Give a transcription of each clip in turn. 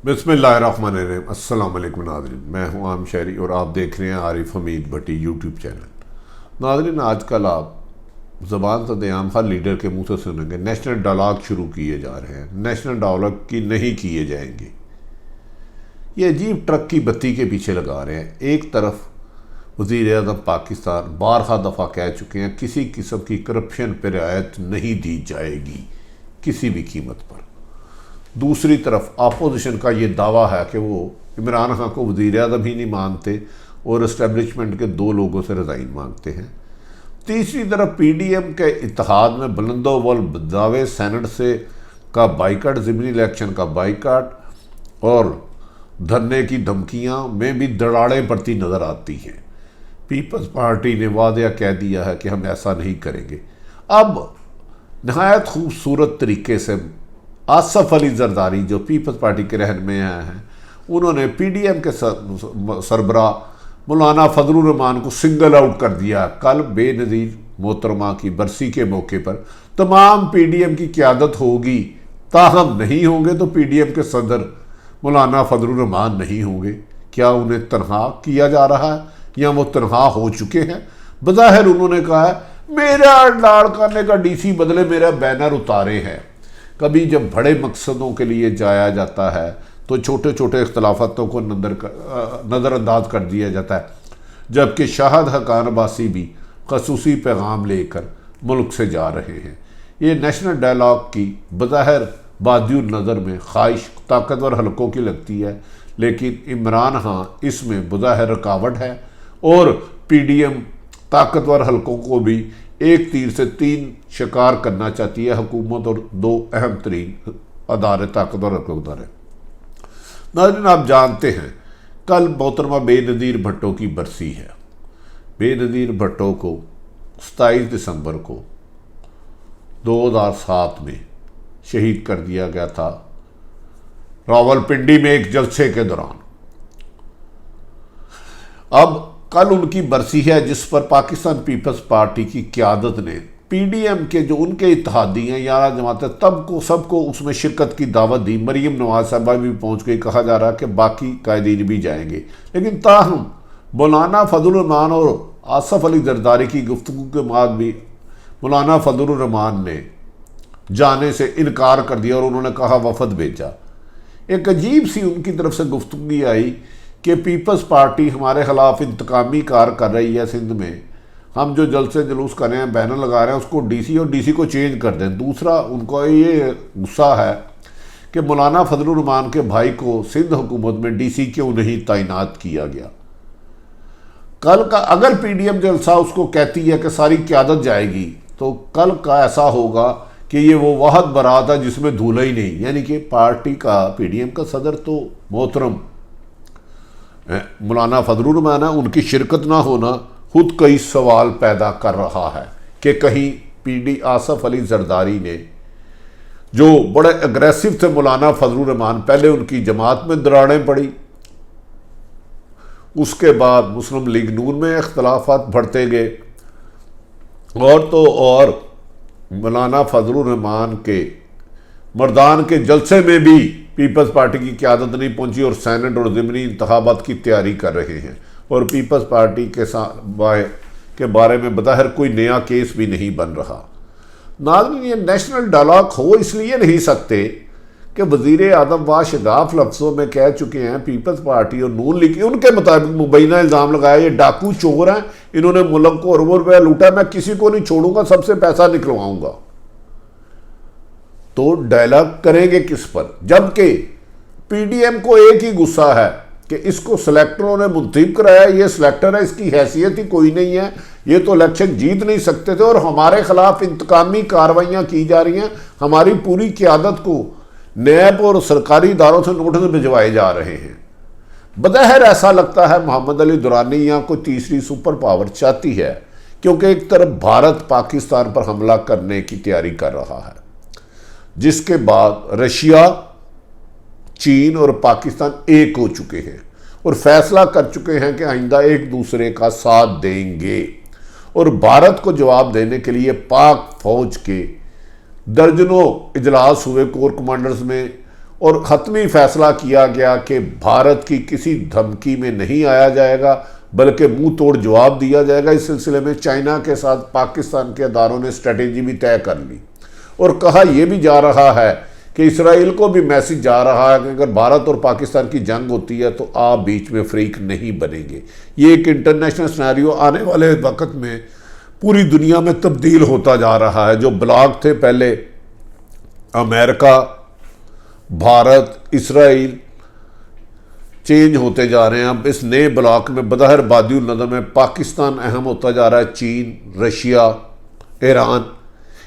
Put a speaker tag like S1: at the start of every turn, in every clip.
S1: बिस्मिल्लाहिर्रहमानिर्रहीम। अस्सलाम वालेकुम नाज़रीन, मैं हूं आम शहरी और आप देख रहे हैं आरिफ हमीद भट्टी यूट्यूब चैनल। नाज़रीन, आजकल आप ज़बान सदेआम हर लीडर के मुंह से सुनेंगे नेशनल डायलॉग शुरू किए जा रहे हैं, नेशनल डायलॉग की नहीं किए जाएंगे। ये अजीब ट्रक की बत्ती के पीछे लगा रहे हैं। एक तरफ वज़ीर आज़म पाकिस्तान बारहा दफ़ा कह चुके हैं किसी किस्म की करप्शन पर रियायत नहीं दी जाएगी किसी भी कीमत पर। दूसरी तरफ अपोजिशन का ये दावा है कि वो इमरान खान को वज़ीर आज़म ही नहीं मानते और इस्टेब्लिशमेंट के दो लोगों से रिज़ाइन मांगते हैं। तीसरी तरफ पीडीएम के इत्तेहाद में बुलंदोबुल दावे सेनेट से का बाइकाट, ज़िमनी इलेक्शन का बाइकाट और धरने की धमकियां में भी दराड़े पड़ती नज़र आती हैं। पीपल्स पार्टी ने वादिया कह दिया है कि हम ऐसा नहीं करेंगे। अब नहायत खूबसूरत तरीके से आसफ अली जरदारी जो पीपल्स पार्टी के रहनुमा हैं, उन्होंने पीडीएम के सरबरा मौलाना फजलुर रहमान को सिंगल आउट कर दिया। कल बेनज़ीर मोहतरमा की बरसी के मौके पर तमाम पीडीएम की क़यादत होगी, ताहम नहीं होंगे तो पीडीएम के सदर मौलाना फजलुर रहमान नहीं होंगे। क्या उन्हें तनहा किया जा रहा है या वो तनहा हो चुके हैं? बज़ाहिर उन्होंने कहा है मेरा लाड़ करने का डीसी बदले मेरा बैनर उतारे हैं। कभी जब बड़े मकसदों के लिए जाया जाता है तो छोटे छोटे इख्तलाफातों को नज़रअंदाज कर दिया जाता है, जबकि शाहद हकान अब्बासी भी खसूसी पैगाम लेकर मुल्क से जा रहे हैं। ये नेशनल डायलॉग की बज़ाहिर बादियुल नज़र में ख्वाहिश ताकतवर हलकों की लगती है, लेकिन इमरान खान इसमें बज़ाहिर रुकावट है और पीडीएम ताकतवर हलकों को भी एक तीर से तीन शिकार करना चाहती है। हुकूमत और दो अहम तरीन अदारे ताकतवर अदारे। नाज़रीन, आप जानते हैं कल मोहतरमा बेनज़ीर भुट्टो की बरसी है। बेनज़ीर भुट्टो को 27 दिसंबर को 2007 में शहीद कर दिया गया था रावलपिंडी में एक जलसे के दौरान। अब कल उनकी बरसी है जिस पर पाकिस्तान पीपल्स पार्टी की क़यादत ने पीडीएम के जो उनके इत्तेहादी हैं यारा जमात तब को सबको उसमें शिरकत की दावत दी। मरीम नवाज साहबा भी पहुंच गई, कहा जा रहा है कि बाकी कायदीन भी जाएंगे। लेकिन ताहम मौलाना फजलुर रहमान और आसफ अली जरदारी की गुफ्तगू के बाद भी मौलाना फजलुर रहमान ने जाने से इनकार कर दिया और उन्होंने कहा वफद भेजा। एक अजीब सी उनकी तरफ से गुफ्तगू आई कि पीपल्स पार्टी हमारे खिलाफ इंतकामी कार कर रही है, सिंध में हम जो जलसे जुलूस कर रहे हैं, बैनर लगा रहे हैं, उसको डीसी और डीसी को चेंज कर दें। दूसरा उनको ये गुस्सा है कि मौलाना फजलुर रहमान के भाई को सिंध हुकूमत में डीसी क्यों नहीं तैनात किया गया। कल का अगर पीडीएम जलसा उसको कहती है कि सारी क़यादत जाएगी तो कल का ऐसा होगा कि ये वो वाहद बारात है जिसमें धूला ही नहीं। यानी कि पार्टी का पीडीएम का सदर तो मोहतरम मौलाना फजलुर रहमान है, उनकी शिरकत ना होना खुद कई सवाल पैदा कर रहा है कि कहीं पीडी आसफ अली जरदारी ने जो बड़े अग्रेसिव थे मौलाना फजलुर रहमान, पहले उनकी जमात में दरारें पड़ी, उसके बाद मुस्लिम लीग नून में इख्तलाफात बढ़ते गए और तो और मौलाना फजलुर रहमान के मर्दान के जलसे में भी पीपल्स पार्टी की क़यादत नहीं पहुंची और सेनेट और ज़िमनी इंतखाबात की तैयारी कर रहे हैं और पीपल्स पार्टी के बारे में बज़ाहिर कोई नया केस भी नहीं बन रहा। नाज़रीन, ये नेशनल डायलॉग हो इसलिए नहीं सकते कि वज़ीर आज़म वाशगाफ लफ्ज़ों में कह चुके हैं पीपल्स पार्टी और नून लीग उनके मुताबिक मुबैना इल्ज़ाम लगाया ये डाकू चोर हैं, इन्होंने मुल्क को अरबों रुपया लूटा, मैं किसी को नहीं छोड़ूंगा, सबसे पैसा निकलवाऊंगा। तो डायलॉग करेंगे किस पर? जबकि पीडीएम को एक ही गुस्सा है कि इसको सिलेक्टरों ने मुंतखब कराया, ये सिलेक्टर है, इसकी हैसियत ही कोई नहीं है, ये तो इलेक्शन जीत नहीं सकते थे और हमारे खिलाफ इंतकामी कार्रवाइयाँ की जा रही हैं, हमारी पूरी क़यादत को नैब और सरकारी इदारों से नोटिस भिजवाए जा रहे हैं। बज़ाहिर ऐसा लगता है मोहम्मद अली दुरानी यहाँ को तीसरी सुपर पावर चाहती है, क्योंकि एक तरफ भारत पाकिस्तान पर हमला करने की तैयारी कर रहा है, जिसके बाद रशिया, चीन और पाकिस्तान एक हो चुके हैं और फैसला कर चुके हैं कि आइंदा एक दूसरे का साथ देंगे और भारत को जवाब देने के लिए पाक फौज के दर्जनों इजलास हुए कोर कमांडर्स में और हतमी फैसला किया गया कि भारत की किसी धमकी में नहीं आया जाएगा, बल्कि मुंह तोड़ जवाब दिया जाएगा। इस सिलसिले में चाइना के साथ पाकिस्तान के अदारों ने स्ट्रेटेजी भी तय कर ली और कहा यह भी जा रहा है कि इसराइल को भी मैसेज जा रहा है कि अगर भारत और पाकिस्तान की जंग होती है तो आप बीच में फ्रीक नहीं बनेंगे। ये एक इंटरनेशनल सिनेरियो आने वाले वक्त में पूरी दुनिया में तब्दील होता जा रहा है। जो ब्लॉक थे पहले अमेरिका, भारत, इसराइल, चेंज होते जा रहे हैं। अब इस नए ब्लॉक में बज़ाहिर बादिउल नज़र में पाकिस्तान अहम होता जा रहा है, चीन, रशिया, ईरान।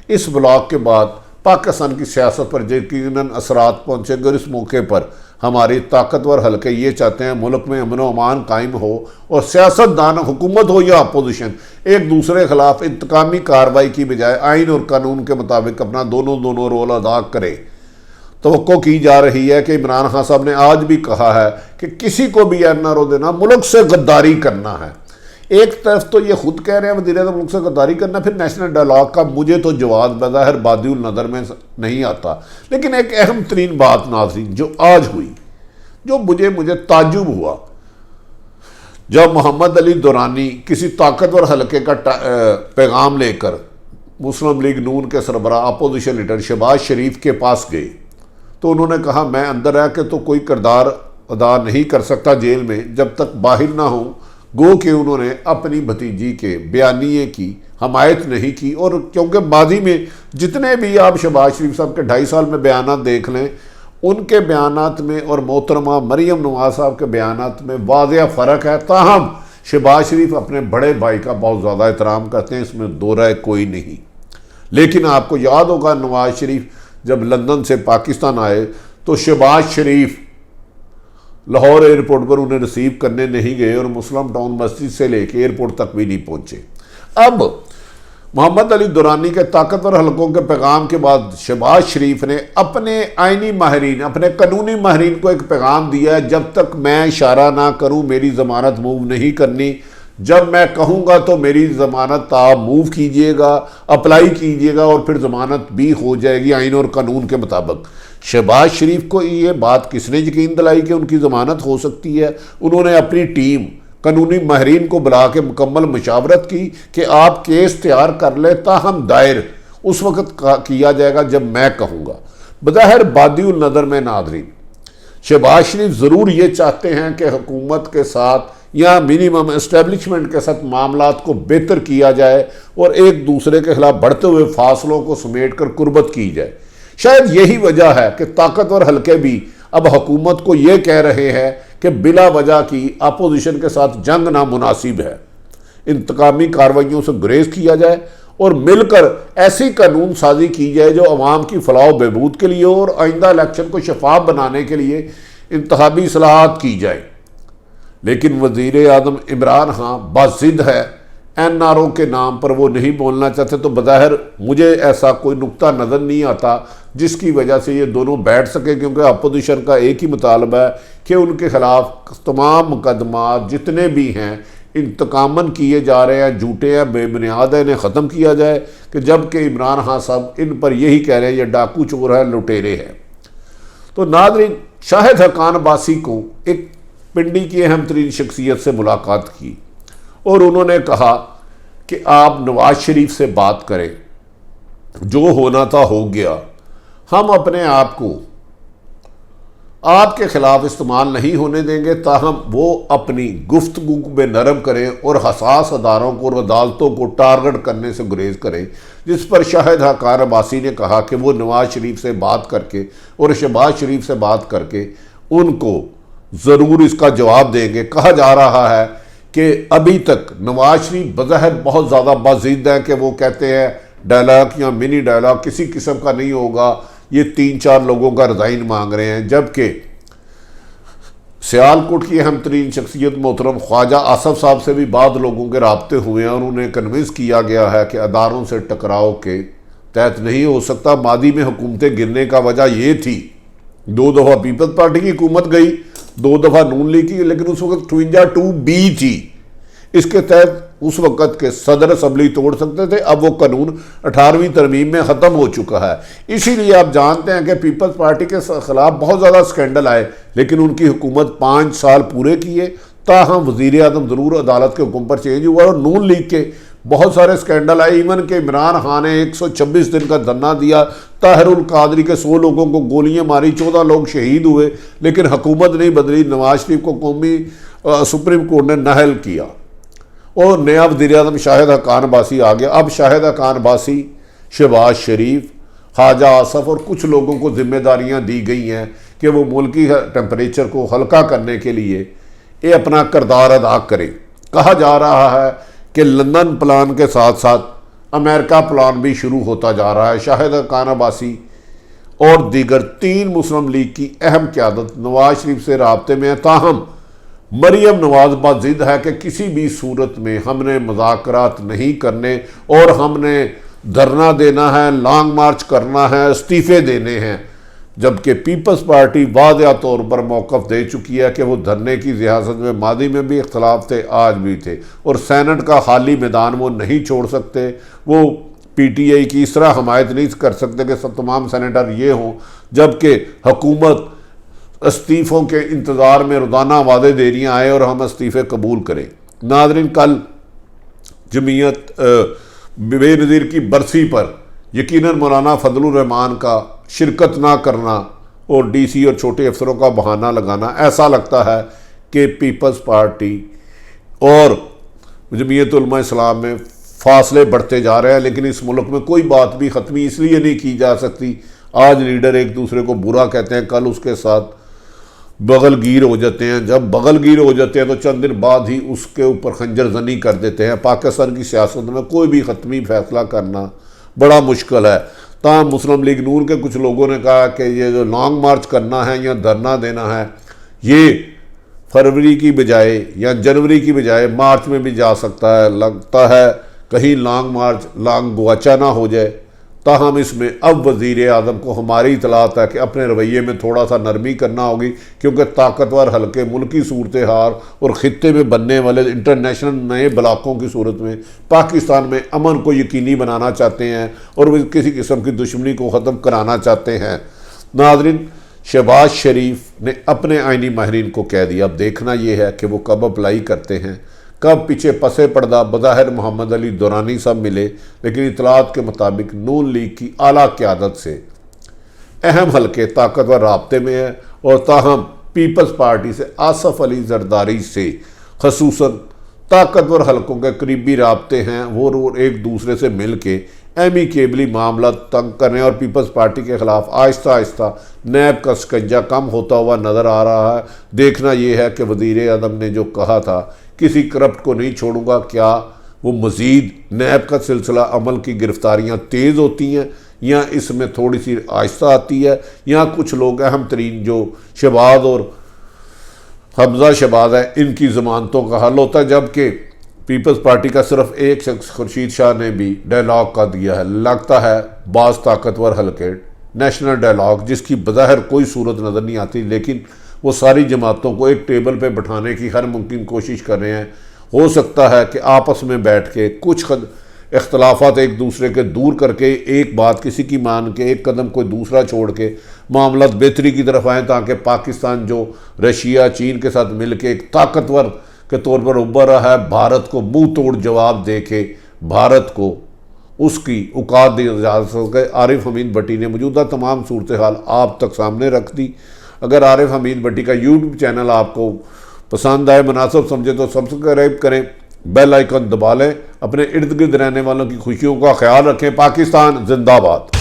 S1: इस ब्लॉक के बाद पाकिस्तान की सियासत पर यकीनन असरात पहुँचेंगे और इस मौके पर हमारी ताकतवर हलके ये चाहते हैं मुल्क में अमन व अमान कायम हो और सियासतदान, हुकूमत हो या अपोजिशन, एक दूसरे के खिलाफ इंतकामी कार्रवाई की बजाय आइन और कानून के मुताबिक अपना दोनों रोल अदा करे। तवक्को की जा रही है कि इमरान खान साहब ने आज भी कहा है कि किसी को भी एनआरओ देना मुल्क से गद्दारी करना है। एक तरफ तो ये खुद कह रहे हैं वज़ीर आज़म मुल्क से गद्दारी करना, फिर नेशनल डायलॉग का मुझे तो जवाब बज़ाहिर बादिउल नज़र में नहीं आता। लेकिन एक अहम तरीन बात नाज़रीन जो आज हुई, जो मुझे ताज्जुब हुआ, जब मोहम्मद अली दुरानी किसी ताकतवर हलके का पैगाम लेकर मुस्लिम लीग नून के सरबराह अपोजिशन लीडर शहबाज शरीफ के पास गए तो उन्होंने कहा मैं अंदर रह के तो कोई किरदार अदा नहीं कर सकता जेल में जब तक बाहर ना हो। गो कि उन्होंने अपनी भतीजी के बयानिए की हमायत नहीं की। और क्योंकि माजी में जितने भी आप शहबाज शरीफ साहब के 2.5 साल में बयानात देख लें, उनके बयानात में और मोहतरमा मरियम नवाज साहब के बयानात में वाज़ेह फ़र्क है। ताहम शहबाज शरीफ अपने बड़े भाई का बहुत ज़्यादा एहतराम करते हैं, इसमें दो राय कोई नहीं। लेकिन आपको याद होगा नवाज शरीफ जब लंदन से पाकिस्तान आए तो शहबाज शरीफ लाहौर एयरपोर्ट पर उन्हें रिसीव करने नहीं गए और मुस्लिम टाउन मस्जिद से लेकर एयरपोर्ट तक भी नहीं पहुंचे। अब मोहम्मद अली दुरानी के ताकतवर हलकों के पैगाम के बाद शहबाज शरीफ ने अपने आइनी माहिरीन, अपने कानूनी माहिरीन को एक पैगाम दिया है, जब तक मैं इशारा ना करूं मेरी ज़मानत मूव नहीं करनी, जब मैं कहूँगा तो मेरी ज़मानत आप मूव कीजिएगा, अप्लाई कीजिएगा और फिर ज़मानत भी हो जाएगी आइन और कानून के मुताबिक। शहबाज शरीफ को ये बात किसने यकीन दिलाई कि उनकी ज़मानत हो सकती है? उन्होंने अपनी टीम कानूनी माहिरीन को बुला के मुकम्मल मशावरत की कि आप केस तैयार कर ले, ताहम दायर उस वक़्त किया जाएगा जब मैं कहूँगा। बज़ाहिर बादिउल नज़र में नाज़रीन शहबाज शरीफ ज़रूर ये चाहते हैं कि हुकूमत के साथ या मिनिमम एस्टेब्लिशमेंट के साथ मामलात को बेहतर किया जाए और एक दूसरे के खिलाफ बढ़ते हुए फासलों को समेट कर कुर्बत की जाए। शायद यही वजह है कि ताकतवर हलके भी अब हुकूमत को ये कह रहे हैं कि बिला वजह की अपोजिशन के साथ जंग नामुनासिब है, इंतकामी कार्रवाइयों से गुरेज किया जाए और मिलकर ऐसी कानून साजी की जाए जो अवाम की फलाह बहबूद के लिए और आइंदा इलेक्शन को शफाफ बनाने के लिए इंतखाबी इस्लाहात की जाए। लेकिन वज़ीर आज़म इमरान खान बाज़िद है, एनआरओ के नाम पर वो नहीं बोलना चाहते। तो बज़ाहिर मुझे ऐसा कोई नुक्ता नज़र नहीं आता जिसकी वजह से ये दोनों बैठ सके, क्योंकि अपोजिशन का एक ही मुतालबा है कि उनके खिलाफ तमाम मुकदमा जितने भी हैं इंतकामन किए जा रहे हैं, झूठे हैं, बेबुनियाद है, इन्हें ख़त्म किया जाए। कि जबकि इमरान खान साहब इन पर यही कह रहे हैं ये डाकू चोर है, लुटेरे हैं। तो नाज़रीन शाहिद हक्कान अब्बासी को एक पिंडी की अहम तरीन शख्सियत से मुलाकात की और उन्होंने कहा कि आप नवाज शरीफ से बात करें, जो होना था हो गया, हम अपने आप को आपके खिलाफ इस्तेमाल नहीं होने देंगे, ताहम वो अपनी गुफ्तगू में नरम करें और हसास अदारों को और अदालतों को टारगेट करने से गुरेज करें। जिस पर शाहिद हक्कान अब्बासी ने कहा कि वो नवाज शरीफ से बात करके और शहबाज शरीफ से बात करके उनको ज़रूर इसका जवाब देंगे। कहा जा रहा है कि अभी तक नवाज शरीफ बज़ाहिर बहुत ज़्यादा बाज़िद हैं कि वो कहते हैं डायलॉग या मिनी डायलॉग किसी किस्म का नहीं होगा, ये 3-4 लोगों का रिज़ाइन मांग रहे हैं। जबकि सियालकोट की अहम तरीन शख्सियत मोहतरम ख्वाजा आसफ साहब से भी बाद लोगों के राब्ते हुए हैं और उन्हें कन्विंस किया गया है कि अदारों से टकराव के तहत नहीं हो सकता। मादी में हुकूमतें गिरने का वजह ये थी, 2 दफ़ा पीपल्स पार्टी की हुकूमत गई, 2 दफ़ा नून लीग की, लेकिन उस वक्त 52B थी। इसके तहत उस वक़्त के सदर असम्बली तोड़ सकते थे, अब वो कानून 18वीं तरमीम में ख़त्म हो चुका है। इसीलिए आप जानते हैं कि पीपल्स पार्टी के ख़िलाफ़ बहुत ज़्यादा स्कैंडल आए, लेकिन उनकी हुकूमत 5 साल पूरे किए, ताहम वज़ीर आज़म ज़रूर अदालत के हुक्म पर चेंज हुआ और नून लीग के बहुत सारे स्कैंडल आए। इवन के इमरान खान ने 126 दिन का धरना दिया, ताहिरुल कादरी के 100 लोगों को गोलियां मारी, 14 लोग शहीद हुए, लेकिन हुकूमत नहीं बदली। नवाज शरीफ को कौमी सुप्रीम कोर्ट ने नाअहल किया और नया वज़ीर आज़म शाहिद हक़ान अब्बासी आ गया। अब शाहिद हक़ान अब्बासी, शहबाज शरीफ, ख्वाजा आसफ और कुछ लोगों को जिम्मेदारियां दी गई हैं कि वो मुल्की टेम्परेचर को हल्का करने के लिए ये अपना किरदार अदा करें। कहा जा रहा है कि लंदन प्लान के साथ साथ अमेरिका प्लान भी शुरू होता जा रहा है। शाहिद हक़ान अब्बासी और दीगर 3 मुस्लिम लीग की अहम क़यादत नवाज शरीफ से राब्ते में है, ताहम मरियम नवाज बात जिद है कि किसी भी सूरत में हमने मुज़ाकरात नहीं करने और हमने धरना देना है, लॉन्ग मार्च करना है, इस्तीफ़े देने हैं। जबकि पीपल्स पार्टी वाज़ेह तौर पर मौक़िफ़ दे चुकी है कि वो धरने की सियासत में मादी में भी इख्तलाफ थे, आज भी थे, और सेनेट का खाली मैदान वो नहीं छोड़ सकते। वो PTI की इस तरह हमायत नहीं कर सकते कि सब तमाम सेनेटर ये हों, जबकि हुकूमत इस्तीफ़ों के इंतज़ार में रोज़ाना वादे दे रही आए और हम इस्तीफ़े कबूल करें। नाज़रीन, कल जमीयत बेनज़ीर की बरसी पर यकीनन मौलाना फजलुर रहमान का शिरकत ना करना और DC और छोटे अफसरों का बहाना लगाना, ऐसा लगता है कि पीपल्स पार्टी और जमीयत उलमा इस्लाम में फासले बढ़ते जा रहे हैं। लेकिन इस मुल्क में कोई बात भी ख़त्मी इसलिए नहीं की जा सकती, आज लीडर एक दूसरे को बुरा कहते हैं, कल उसके साथ बगलगीर हो जाते हैं। जब बगलगीर हो जाते हैं तो चंद दिन बाद ही उसके ऊपर खंजर जनी कर देते हैं। पाकिस्तान की सियासत में कोई भी ख़त्मी फैसला करना बड़ा मुश्किल है। ताहम मुस्लिम लीग नून के कुछ लोगों ने कहा कि ये जो लॉन्ग मार्च करना है या धरना देना है, ये फरवरी की बजाय या जनवरी की बजाय मार्च में भी जा सकता है। लगता है कहीं लॉन्ग मार्च लॉन्ग गुआचा ना हो जाए। ताहम इसमें अब वज़ीर आज़म को हमारी इतलात है कि अपने रवैये में थोड़ा सा नरमी करना होगी, क्योंकि ताकतवर हल्के मुल्की सूरत हाल और ख़ित्ते में बनने वाले इंटरनेशनल नए ब्लाकों की सूरत में पाकिस्तान में अमन को यकीनी बनाना चाहते हैं और वे किसी किस्म की दुश्मनी को ख़त्म कराना चाहते हैं। नाज़रीन, शहबाज शरीफ ने अपने आइनी माहिरीन को कह दिया, अब देखना यह है कि वो कब अप्लाई करते हैं, कब पीछे पसे पर्दा बज़ाहिर मोहम्मद अली दुरानी सब मिले, लेकिन इतलात के मुताबिक नून लीग की आला क़यादत से अहम हल्के ताकतवर राब्ते में है और ताहम पीपल्स पार्टी से आसफ अली जरदारी से खसूसन ताकतवर हल्कों के करीबी राब्ते हैं। वो एक दूसरे से मिल के एमिकेबली मामला तंग करने और पीपल्स पार्टी के ख़िलाफ़ आहिस्ता आहिस्ता नैब का शिकंजा कम होता हुआ नज़र आ रहा है। देखना यह है कि वज़ीर आज़म ने जो कहा था किसी करप्ट को नहीं छोड़ूंगा, क्या वो मज़ीद नैब का सिलसिला अमल की गिरफ्तारियां तेज़ होती हैं या इसमें थोड़ी सी आहिस्ता आती है, या कुछ लोग अहम तरीन जो शहबाज और हमजा शहबाज है इनकी ज़मानतों का हल होता है। जबकि पीपल्स पार्टी का सिर्फ एक शख्स खुर्शीद शाह ने भी डायलॉग का दिया है। लगता है बाज़ ताकतवर हल्के नेशनल डायलॉग जिसकी बज़ाहिर कोई सूरत नज़र नहीं आती, लेकिन वो सारी जमातों को एक टेबल पे बैठाने की हर मुमकिन कोशिश कर रहे हैं। हो सकता है कि आपस में बैठ के कुछ इख्तलाफात एक दूसरे के दूर करके एक बात किसी की मान के एक कदम कोई दूसरा छोड़ के मामला बेहतरी की तरफ आएँ, ताकि पाकिस्तान जो रशिया चीन के साथ मिल के एक ताकतवर के तौर पर उभर रहा है, भारत को मुँह तोड़ जवाब दे के भारत को उसकी औकात दी जा सके। आरिफ हमीद भट्टी ने मौजूदा तमाम सूरत हाल आप तक सामने रख दी। अगर आरिफ हमीद भट्टी का यूट्यूब चैनल आपको पसंद आए, मुनासिब समझे तो सब्सक्राइब करें, बेल आइकन दबा लें। अपने इर्द गिर्द रहने वालों की खुशियों का ख्याल रखें। पाकिस्तान जिंदाबाद।